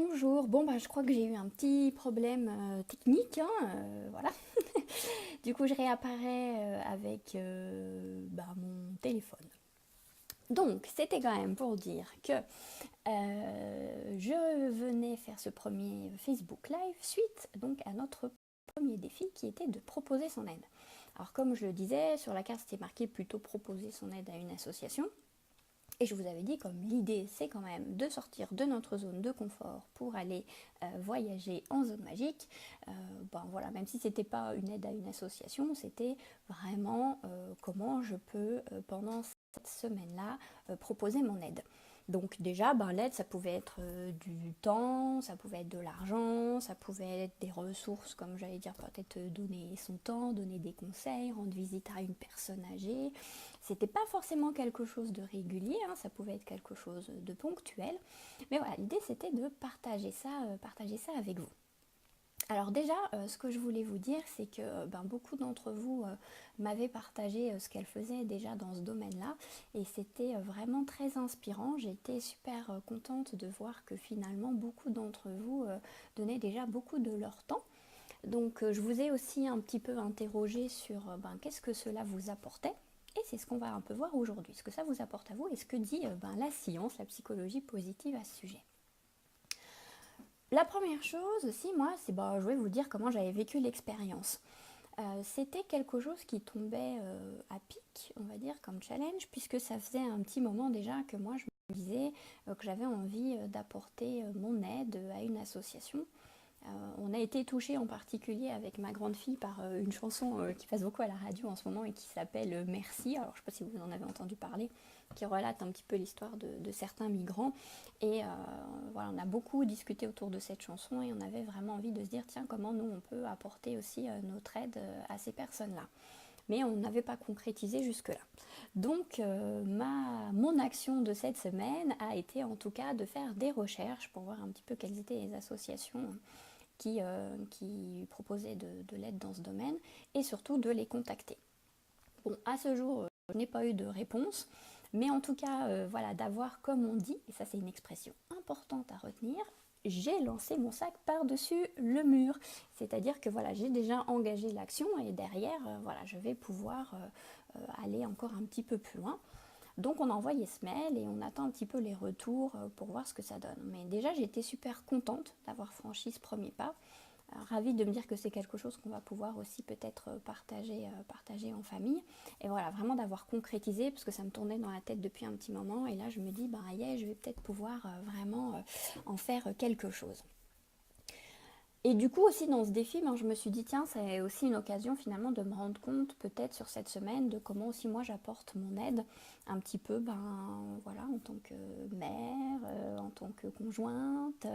Bonjour, bon bah je crois que j'ai eu un petit problème technique, hein, voilà. Du coup je réapparais avec mon téléphone. Donc c'était quand même pour dire que je venais faire ce premier Facebook Live suite donc à notre premier défi qui était de proposer son aide. Alors comme je le disais, sur la carte c'était marqué plutôt proposer son aide à une association. Et je vous avais dit, comme l'idée, c'est quand même de sortir de notre zone de confort pour aller voyager en zone magique. Voilà, même si c'était pas une aide à une association, c'était vraiment comment je peux, pendant cette semaine-là, proposer mon aide. Donc déjà, l'aide, ça pouvait être du temps, ça pouvait être de l'argent, ça pouvait être des ressources, comme j'allais dire, peut-être donner son temps, donner des conseils, rendre visite à une personne âgée. C'était pas forcément quelque chose de régulier, hein, ça pouvait être quelque chose de ponctuel. Mais voilà, l'idée c'était de partager ça avec vous. Alors déjà, ce que je voulais vous dire, c'est que beaucoup d'entre vous m'avaient partagé ce qu'elles faisaient déjà dans ce domaine-là, et c'était vraiment très inspirant. J'ai été super contente de voir que finalement beaucoup d'entre vous donnaient déjà beaucoup de leur temps. Donc je vous ai aussi un petit peu interrogé sur qu'est-ce que cela vous apportait. Et c'est ce qu'on va un peu voir aujourd'hui, ce que ça vous apporte à vous et ce que dit la science, la psychologie positive à ce sujet. La première chose aussi, moi, c'est je vais vous dire comment j'avais vécu l'expérience. C'était quelque chose qui tombait à pic, on va dire, comme challenge, puisque ça faisait un petit moment déjà que moi je me disais que j'avais envie d'apporter mon aide à une association. On a été touché en particulier avec ma grande fille par une chanson qui passe beaucoup à la radio en ce moment et qui s'appelle Merci. Alors je ne sais pas si vous en avez entendu parler, qui relate un petit peu l'histoire de certains migrants. Et voilà, on a beaucoup discuté autour de cette chanson et on avait vraiment envie de se dire tiens, comment nous on peut apporter aussi notre aide à ces personnes-là. Mais on n'avait pas concrétisé jusque-là. Donc mon action de cette semaine a été en tout cas de faire des recherches pour voir un petit peu quelles étaient les associations qui proposaient de l'aide dans ce domaine et surtout de les contacter. Bon, à ce jour, je n'ai pas eu de réponse, mais en tout cas, voilà, d'avoir, comme on dit, et ça c'est une expression importante à retenir, j'ai lancé mon sac par-dessus le mur. C'est-à-dire que voilà, j'ai déjà engagé l'action et derrière, voilà, je vais pouvoir aller encore un petit peu plus loin. Donc on a envoyé ce mail et on attend un petit peu les retours pour voir ce que ça donne. Mais déjà j'ai été super contente d'avoir franchi ce premier pas. Ravie de me dire que c'est quelque chose qu'on va pouvoir aussi peut-être partager en famille. Et voilà, vraiment d'avoir concrétisé, parce que ça me tournait dans la tête depuis un petit moment. Et là je me dis, je vais peut-être pouvoir vraiment en faire quelque chose. Et du coup aussi dans ce défi, je me suis dit tiens, c'est aussi une occasion finalement de me rendre compte peut-être sur cette semaine de comment aussi moi j'apporte mon aide un petit peu voilà, en tant que mère, en tant que conjointe,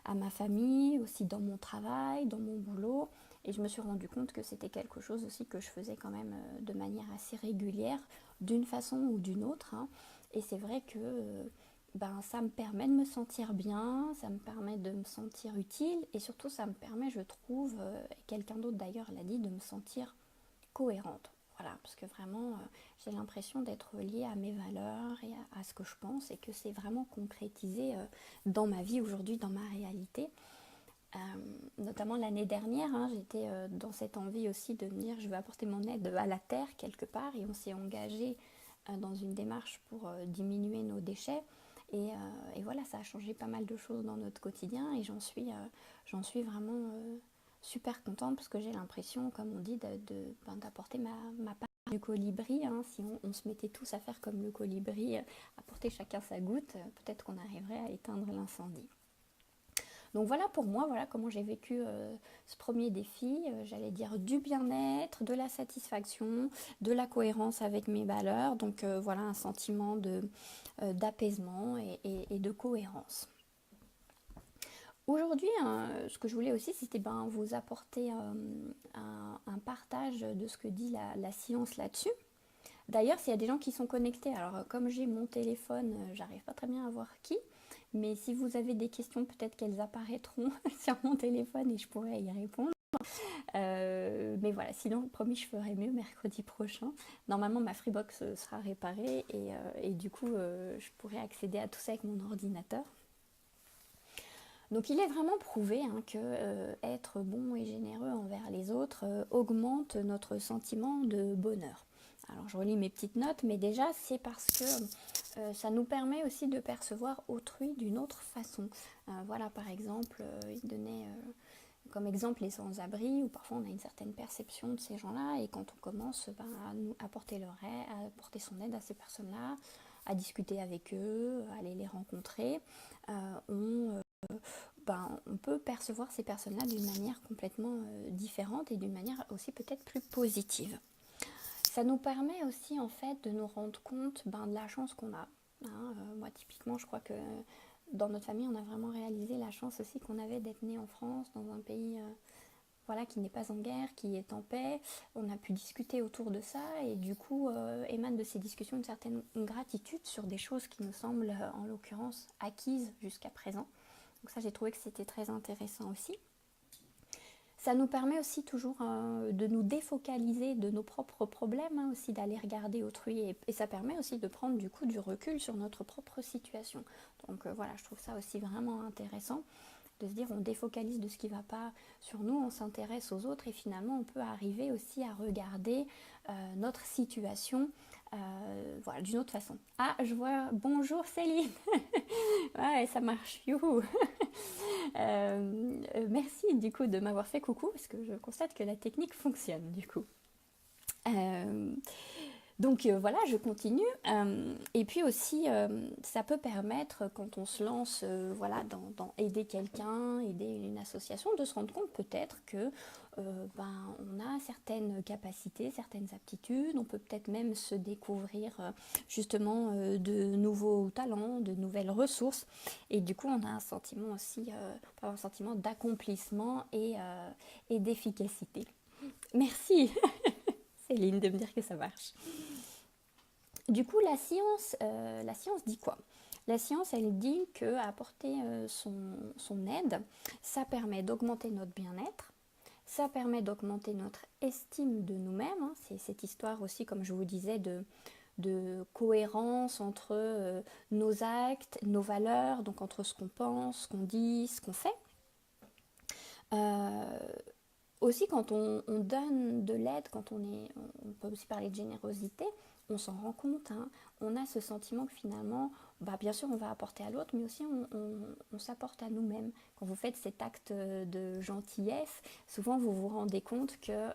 à ma famille, aussi dans mon travail, dans mon boulot. Et je me suis rendu compte que c'était quelque chose aussi que je faisais quand même de manière assez régulière, d'une façon ou d'une autre, hein. Et c'est vrai que ça me permet de me sentir bien, ça me permet de me sentir utile et surtout ça me permet, je trouve, et quelqu'un d'autre d'ailleurs l'a dit, de me sentir cohérente. Voilà, parce que vraiment j'ai l'impression d'être liée à mes valeurs et à ce que je pense et que c'est vraiment concrétisé dans ma vie aujourd'hui, dans ma réalité. Notamment l'année dernière, hein, j'étais dans cette envie aussi de me dire je vais apporter mon aide à la terre quelque part et on s'est engagé dans une démarche pour diminuer nos déchets. Et voilà, ça a changé pas mal de choses dans notre quotidien et j'en suis vraiment super contente parce que j'ai l'impression, comme on dit, d'apporter ma part du colibri, hein. Si on se mettait tous à faire comme le colibri, apporter chacun sa goutte, peut-être qu'on arriverait à éteindre l'incendie. Donc voilà pour moi, voilà comment j'ai vécu ce premier défi. J'allais dire du bien-être, de la satisfaction, de la cohérence avec mes valeurs. Donc voilà un sentiment d'apaisement et de cohérence. Aujourd'hui, hein, ce que je voulais aussi, c'était vous apporter un partage de ce que dit la science là-dessus. D'ailleurs, s'il y a des gens qui sont connectés, alors comme j'ai mon téléphone, j'arrive pas très bien à voir qui, mais si vous avez des questions, peut-être qu'elles apparaîtront sur mon téléphone et je pourrai y répondre. Mais voilà, sinon, promis, je ferai mieux mercredi prochain. Normalement, ma Freebox sera réparée et du coup, je pourrai accéder à tout ça avec mon ordinateur. Donc il est vraiment prouvé hein, que être bon et généreux envers les autres augmente notre sentiment de bonheur. Alors je relis mes petites notes, mais déjà c'est parce que ça nous permet aussi de percevoir autrui d'une autre façon. Voilà, par exemple, il donnait comme exemple les sans-abri, où parfois on a une certaine perception de ces gens-là, et quand on commence à nous apporter à apporter son aide à ces personnes-là, à discuter avec eux, à aller les rencontrer, on peut percevoir ces personnes-là d'une manière complètement différente et d'une manière aussi peut-être plus positive. Ça nous permet aussi en fait de nous rendre compte de la chance qu'on a. Moi typiquement je crois que dans notre famille on a vraiment réalisé la chance aussi qu'on avait d'être né en France, dans un pays voilà, qui n'est pas en guerre, qui est en paix. On a pu discuter autour de ça et du coup émane de ces discussions une certaine gratitude sur des choses qui nous semblent en l'occurrence acquises jusqu'à présent. Donc ça j'ai trouvé que c'était très intéressant aussi. Ça nous permet aussi toujours de nous défocaliser de nos propres problèmes, hein, aussi d'aller regarder autrui et ça permet aussi de prendre du coup du recul sur notre propre situation. Donc voilà, je trouve ça aussi vraiment intéressant de se dire on défocalise de ce qui ne va pas sur nous, on s'intéresse aux autres et finalement on peut arriver aussi à regarder notre situation voilà, d'une autre façon. Ah, je vois, bonjour Céline. Ouais, ça marche, youhou. Merci du coup de m'avoir fait coucou parce que je constate que la technique fonctionne du coup. Euh, donc voilà, je continue. Et puis aussi, ça peut permettre, quand on se lance voilà, dans aider quelqu'un, aider une association, de se rendre compte peut-être que on a certaines capacités, certaines aptitudes. On peut peut-être même se découvrir justement de nouveaux talents, de nouvelles ressources. Et du coup, on a un sentiment aussi, un sentiment d'accomplissement et d'efficacité. Merci Céline de me dire que ça marche. Du coup, la science dit quoi? La science, elle dit qu'apporter son aide, ça permet d'augmenter notre bien-être, ça permet d'augmenter notre estime de nous-mêmes. Hein. C'est cette histoire aussi, comme je vous disais, de cohérence entre nos actes, nos valeurs, donc entre ce qu'on pense, ce qu'on dit, ce qu'on fait. Euh, Aussi, quand on donne de l'aide, on peut aussi parler de générosité, on s'en rend compte, hein. On a ce sentiment que finalement, bien sûr, on va apporter à l'autre, mais aussi on s'apporte à nous-mêmes. Quand vous faites cet acte de gentillesse, souvent vous vous rendez compte que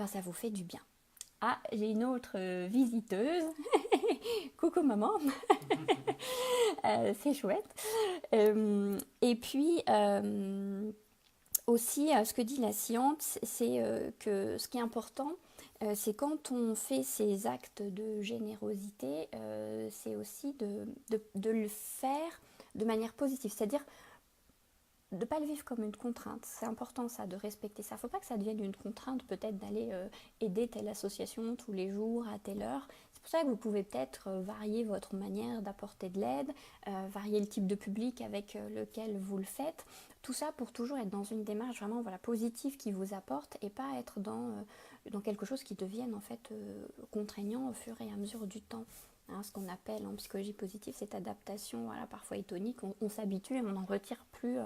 ça vous fait du bien. Ah, j'ai une autre visiteuse. Coucou maman. C'est chouette. Et puis aussi, ce que dit la science, c'est que ce qui est important, c'est quand on fait ces actes de générosité, c'est aussi de le faire de manière positive. C'est-à-dire de ne pas le vivre comme une contrainte. C'est important ça, de respecter ça. Il ne faut pas que ça devienne une contrainte peut-être d'aller aider telle association tous les jours à telle heure. C'est pour ça que vous pouvez peut-être varier votre manière d'apporter de l'aide, varier le type de public avec lequel vous le faites. Tout ça pour toujours être dans une démarche vraiment positive qui vous apporte et pas être dans quelque chose qui devienne en fait contraignant au fur et à mesure du temps. Hein, ce qu'on appelle en psychologie positive cette adaptation parfois étonique. On s'habitue et on n'en retire plus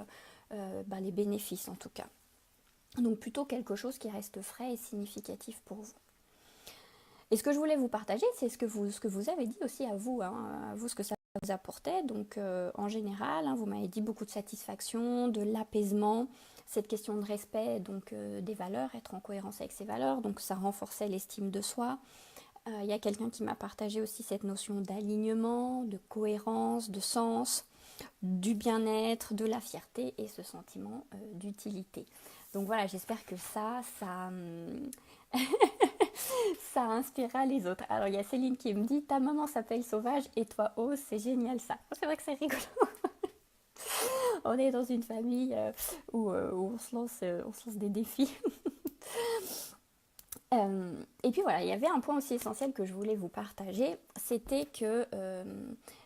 les bénéfices en tout cas. Donc plutôt quelque chose qui reste frais et significatif pour vous. Et ce que je voulais vous partager, c'est ce que vous avez dit aussi à vous, ce que ça vous apportait. Donc en général, vous m'avez dit beaucoup de satisfaction, de l'apaisement, cette question de respect donc des valeurs, être en cohérence avec ses valeurs, donc ça renforçait l'estime de soi. Il y a quelqu'un qui m'a partagé aussi cette notion d'alignement, de cohérence, de sens, du bien-être, de la fierté et ce sentiment d'utilité. Donc voilà, j'espère que ça ça inspirera les autres. Alors il y a Céline qui me dit ta maman s'appelle Sauvage et toi Ose, c'est génial ça. C'est vrai que c'est rigolo. On est dans une famille où on se lance des défis. Et puis voilà, il y avait un point aussi essentiel que je voulais vous partager, c'était que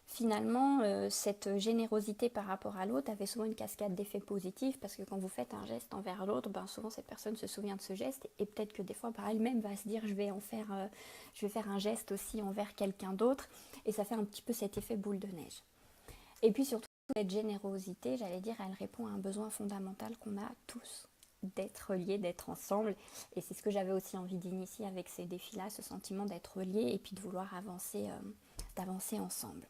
finalement cette générosité par rapport à l'autre avait souvent une cascade d'effets positifs parce que quand vous faites un geste envers l'autre, souvent cette personne se souvient de ce geste et peut-être que des fois par elle-même va se dire je vais faire un geste aussi envers quelqu'un d'autre et ça fait un petit peu cet effet boule de neige. Et puis surtout cette générosité, j'allais dire, elle répond à un besoin fondamental qu'on a tous, d'être liés, d'être ensemble. Et c'est ce que j'avais aussi envie d'initier avec ces défis-là, ce sentiment d'être liés et puis de vouloir avancer, d'avancer ensemble.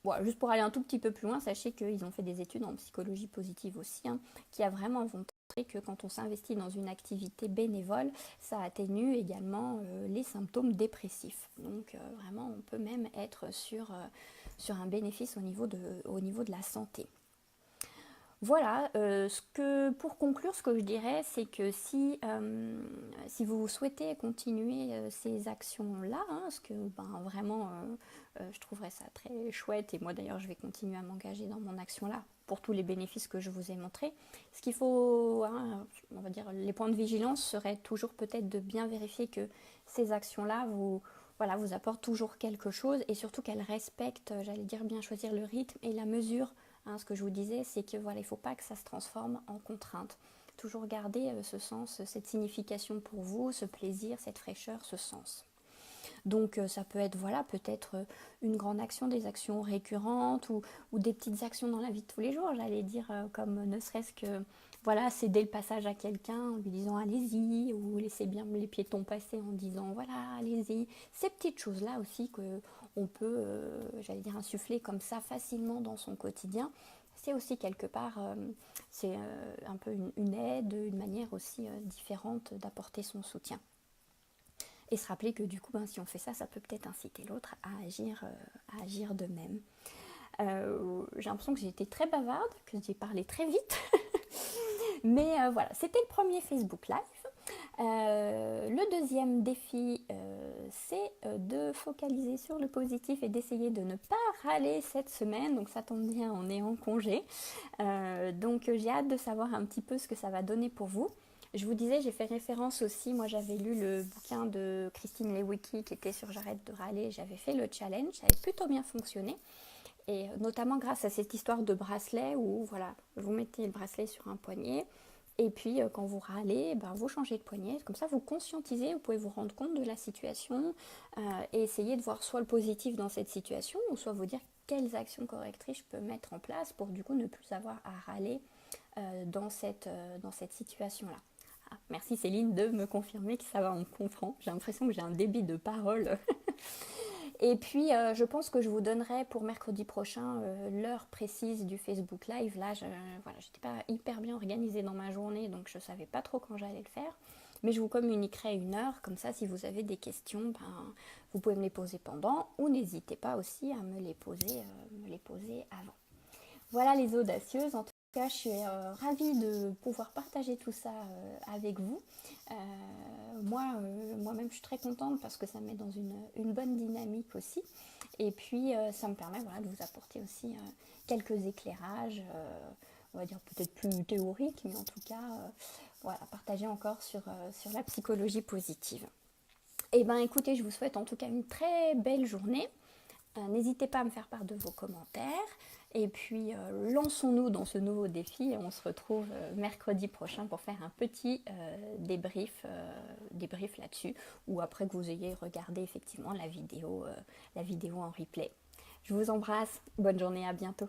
Bon, juste pour aller un tout petit peu plus loin, sachez qu'ils ont fait des études en psychologie positive aussi, hein, qui a vraiment montré que quand on s'investit dans une activité bénévole, ça atténue également les symptômes dépressifs. Donc vraiment, on peut même être sur un bénéfice au niveau de la santé. Voilà, pour conclure, ce que je dirais, c'est que si vous souhaitez continuer ces actions-là, hein, parce que vraiment, je trouverais ça très chouette, et moi d'ailleurs, je vais continuer à m'engager dans mon action-là, pour tous les bénéfices que je vous ai montrés. Ce qu'il faut, hein, on va dire, les points de vigilance seraient toujours peut-être de bien vérifier que ces actions-là vous apportent toujours quelque chose, et surtout qu'elles respectent, j'allais dire, bien choisir le rythme et la mesure. Hein, ce que je vous disais, c'est que il ne faut pas que ça se transforme en contrainte. Toujours garder ce sens, cette signification pour vous, ce plaisir, cette fraîcheur, ce sens. Donc ça peut être peut-être une grande action, des actions récurrentes ou des petites actions dans la vie de tous les jours, j'allais dire, comme ne serait-ce que céder le passage à quelqu'un en lui disant allez-y, ou laisser bien les piétons passer en disant voilà, allez-y. Ces petites choses-là aussi qu'on peut, j'allais dire, insuffler comme ça facilement dans son quotidien. C'est aussi quelque part, c'est un peu une aide, une manière aussi différente d'apporter son soutien. Et se rappeler que du coup, si on fait ça, ça peut peut-être inciter l'autre à agir de même. J'ai l'impression que j'ai été très bavarde, que j'ai parlé très vite. Mais voilà, c'était le premier Facebook Live. Le deuxième défi, c'est de focaliser sur le positif et d'essayer de ne pas râler cette semaine. Donc ça tombe bien, on est en congé. Donc j'ai hâte de savoir un petit peu ce que ça va donner pour vous. Je vous disais, j'ai fait référence aussi, moi j'avais lu le bouquin de Christine Lewicki qui était sur J'arrête de râler, j'avais fait le challenge, ça avait plutôt bien fonctionné. Et notamment grâce à cette histoire de bracelet où vous mettez le bracelet sur un poignet et puis quand vous râlez, vous changez de poignet. Comme ça, vous conscientisez, vous pouvez vous rendre compte de la situation et essayer de voir soit le positif dans cette situation ou soit vous dire quelles actions correctrices je peux mettre en place pour du coup ne plus avoir à râler dans cette situation-là. Ah, merci Céline de me confirmer que ça va, on comprend. J'ai l'impression que j'ai un débit de parole. Et puis, je pense que je vous donnerai pour mercredi prochain l'heure précise du Facebook Live. Là, je n'étais pas hyper bien organisée dans ma journée, donc je ne savais pas trop quand j'allais le faire. Mais je vous communiquerai une heure, comme ça, si vous avez des questions, vous pouvez me les poser pendant, ou n'hésitez pas aussi à me les poser avant. Voilà les audacieuses. En tout cas, je suis ravie de pouvoir partager tout ça avec vous. Moi-même, je suis très contente parce que ça me met dans une bonne dynamique aussi. Et puis, ça me permet de vous apporter aussi quelques éclairages, on va dire peut-être plus théoriques, mais en tout cas, partager encore sur la psychologie positive. Et écoutez, je vous souhaite en tout cas une très belle journée. N'hésitez pas à me faire part de vos commentaires. Et puis, lançons-nous dans ce nouveau défi. On se retrouve mercredi prochain pour faire un petit débrief là-dessus. Ou après que vous ayez regardé effectivement la vidéo en replay. Je vous embrasse. Bonne journée, à bientôt.